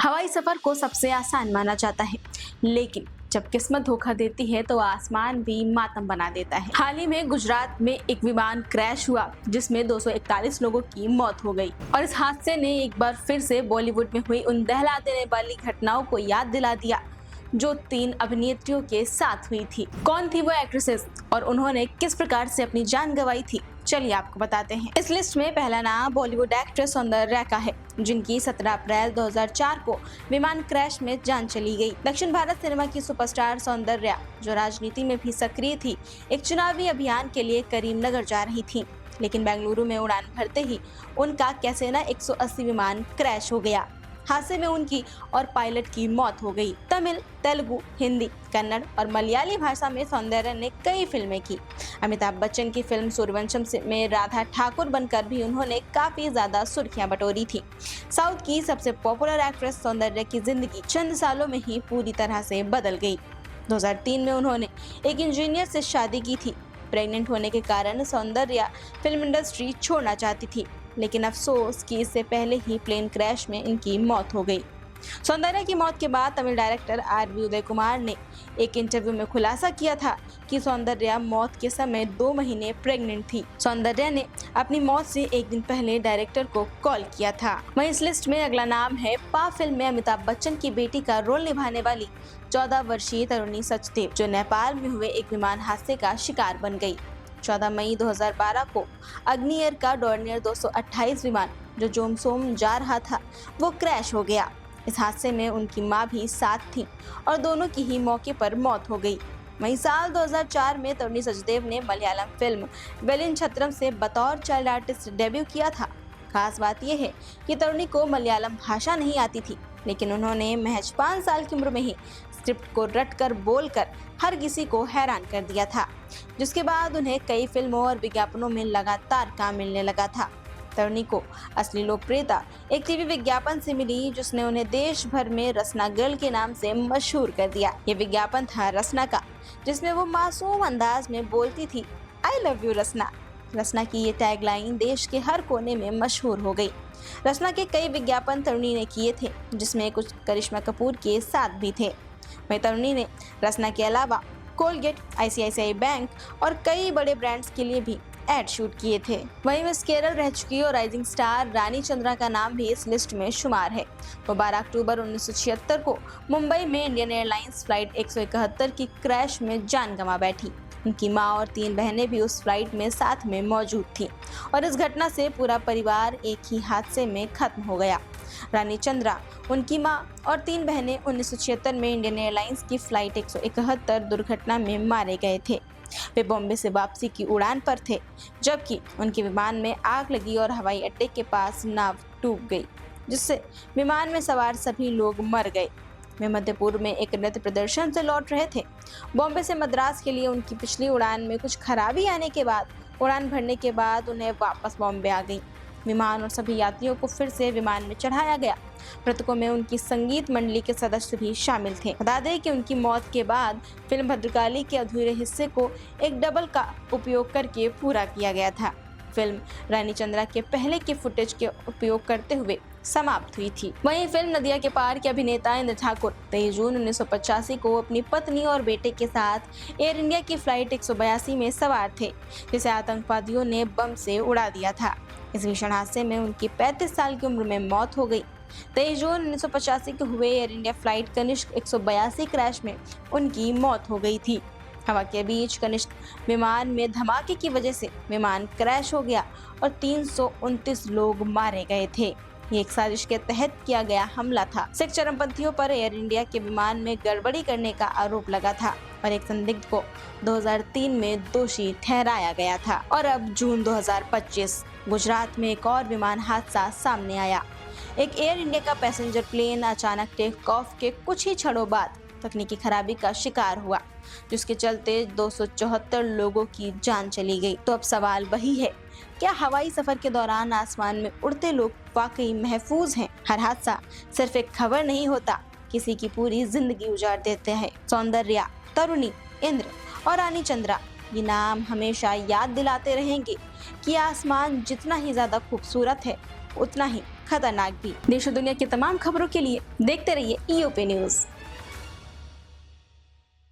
हवाई सफर को सबसे आसान माना जाता है, लेकिन जब किस्मत धोखा देती है तो आसमान भी मातम बना देता है। हाल ही में गुजरात में एक विमान क्रैश हुआ जिसमें 241 लोगों की मौत हो गई और इस हादसे ने एक बार फिर से बॉलीवुड में हुई उन दहला देने वाली घटनाओं को याद दिला दिया जो 3 अभिनेत्रियों के साथ हुई थी। कौन थी वो एक्ट्रेसेस और उन्होंने किस प्रकार से अपनी जान गंवाई थी, चलिए आपको बताते हैं। इस लिस्ट में पहला नाम बॉलीवुड एक्ट्रेस सौंदर्या का है, जिनकी 17 अप्रैल 2004 को विमान क्रैश में जान चली गई। दक्षिण भारत सिनेमा की सुपरस्टार सौंदर्या, जो राजनीति में भी सक्रिय थी, एक चुनावी अभियान के लिए करीमनगर जा रही थी, लेकिन बेंगलुरु में उड़ान भरते ही उनका कैसेना 180 विमान क्रैश हो गया। हादसे में उनकी और पायलट की मौत हो गई। तमिल, तेलुगु, हिंदी, कन्नड़ और मलयाली भाषा में सौंदर्या ने कई फिल्में की। अमिताभ बच्चन की फिल्म सूर्यवंशम में राधा ठाकुर बनकर भी उन्होंने काफी ज्यादा सुर्खियां बटोरी थी। साउथ की सबसे पॉपुलर एक्ट्रेस सौंदर्या की जिंदगी चंद सालों में ही पूरी तरह से बदल गई। 2003 में उन्होंने एक इंजीनियर से शादी की थी। प्रेग्नेंट होने के कारण सौंदर्या फिल्म इंडस्ट्री छोड़ना चाहती थी, लेकिन अफसोस कि इससे पहले ही प्लेन क्रैश में इनकी मौत हो गई। सौंदर्या की मौत के बाद तमिल डायरेक्टर आर.वी. उदय कुमार ने एक इंटरव्यू में खुलासा किया था कि सौंदर्या मौत के समय 2 महीने प्रेग्नेंट थी। सौंदर्या ने अपनी मौत से एक दिन पहले डायरेक्टर को कॉल किया था। वहीं इस लिस्ट में अगला नाम है पा फिल्म में अमिताभ बच्चन की बेटी का रोल निभाने वाली 14 वर्षीय तरुणी सचदेव, जो नेपाल में हुए एक विमान हादसे का शिकार बन गई। 14 मई 2012 को अग्नि एयर का डॉर्नियर 228 विमान, जो जोमसोम जा रहा था, वो क्रैश हो गया। इस हादसे में उनकी मां भी साथ थी और दोनों की ही मौके पर मौत हो गई। वहीं साल 2004 में तरुणी सचदेव ने मलयालम फिल्म वेलिन छत्रम से बतौर चाइल्ड आर्टिस्ट डेब्यू किया था। खास बात यह है कि तरुणी को मलयालम भाषा नहीं आती थी, लेकिन उन्होंने महज 5 साल की उम्र में ही स्क्रिप्ट को रटकर बोलकर हर किसी को हैरान कर दिया था, जिसके बाद उन्हें कई फिल्मों और विज्ञापनों में लगातार काम मिलने लगा था। तरुणी को असली लोकप्रियता एक टीवी विज्ञापन से मिली, जिसने उन्हें देश भर में रसना गर्ल के नाम से मशहूर कर दिया। ये विज्ञापन था रसना का, जिसमें वो मासूम अंदाज में बोलती थी, आई लव यू रसना। रसना की ये टैगलाइन देश के हर कोने में मशहूर हो गई। रसना के कई विज्ञापन तरुणी ने किए थे, जिसमें कुछ करिश्मा कपूर के साथ भी थे। वहीं तरुणी ने रसना के अलावा कोलगेट, ICICI बैंक और कई बड़े ब्रांड्स के लिए भी एड शूट किए थे। वहीं मिस केरल रह चुकी और राइजिंग स्टार रानी चंद्रा का नाम भी इस लिस्ट में शुमार है। वो 12 अक्टूबर 1976 को मुंबई में इंडियन एयरलाइंस फ्लाइट 171 की क्रैश में जान गंवा बैठी। उनकी मां और 3 बहनें भी उस फ्लाइट में साथ में मौजूद थी और इस घटना से पूरा परिवार एक ही हादसे में खत्म हो गया। रानी चंद्रा, उनकी मां और 3 बहनें 1976 में इंडियन एयरलाइंस की फ्लाइट 171 दुर्घटना में मारे गए थे। वे बॉम्बे से वापसी की उड़ान पर थे, जबकि उनके विमान में आग लगी और हवाई अड्डे के पास नाव डूब गई, जिससे विमान में सवार सभी लोग मर गए। वे मध्य पूर्व में एक नृत्य प्रदर्शन से लौट रहे थे। बॉम्बे से मद्रास के लिए उनकी पिछली उड़ान में कुछ खराबी आने के बाद उड़ान भरने के बाद उन्हें वापस बॉम्बे आ गई। विमान और सभी यात्रियों को फिर से विमान में चढ़ाया गया। मृतकों में उनकी संगीत मंडली के सदस्य भी शामिल थे। बता दें कि उनकी मौत के बाद फिल्म भद्रकाली के अधूरे हिस्से को एक डबल का उपयोग करके पूरा किया गया था। फिल्म रानी चंद्रा के पहले के फुटेज के उपयोग करते हुए समाप्त हुई थी। वहीं फिल्म नदिया के पार के अभिनेता इंद्र ठाकुर 23 जून 1985 को अपनी पत्नी और बेटे के साथ एयर इंडिया की फ्लाइट 182 में सवार थे, जिसे आतंकवादियों ने बम से उड़ा दिया था। इस भीषण हादसे में उनकी 35 साल की उम्र में मौत हो गई। 23 जून 1985 को हुए Air India flight Kanishka 182 crash में उनकी मौत हो गई थी। हवा के बीच कनिष्क विमान में धमाके की वजह से विमान क्रैश हो गया और 329 लोग मारे गए थे। ये एक साजिश के तहत किया गया हमला था। सिख चरमपंथियों पर एयर इंडिया के विमान में गड़बड़ी करने का आरोप लगा था और एक संदिग्ध को 2003 में दोषी ठहराया गया था। और अब जून 2025 गुजरात में एक और विमान हादसा सामने आया। एक एयर इंडिया का पैसेंजर प्लेन अचानक टेक ऑफ के कुछ ही क्षणों बाद तकनीकी खराबी का शिकार हुआ, जिसके चलते 274 लोगों की जान चली गई। तो अब सवाल वही है, क्या हवाई सफर के दौरान आसमान में उड़ते लोग वाकई महफूज हैं? हर हादसा सिर्फ एक खबर नहीं होता, किसी की पूरी जिंदगी उजाड़ देते हैं। सौंदर्या, तरुणी, इंद्र और रानी चंद्रा, ये नाम हमेशा याद दिलाते रहेंगे कि आसमान जितना ही ज्यादा खूबसूरत है, उतना ही खतरनाक भी। देश और दुनिया की तमाम खबरों के लिए देखते रहिए ईओपी न्यूज।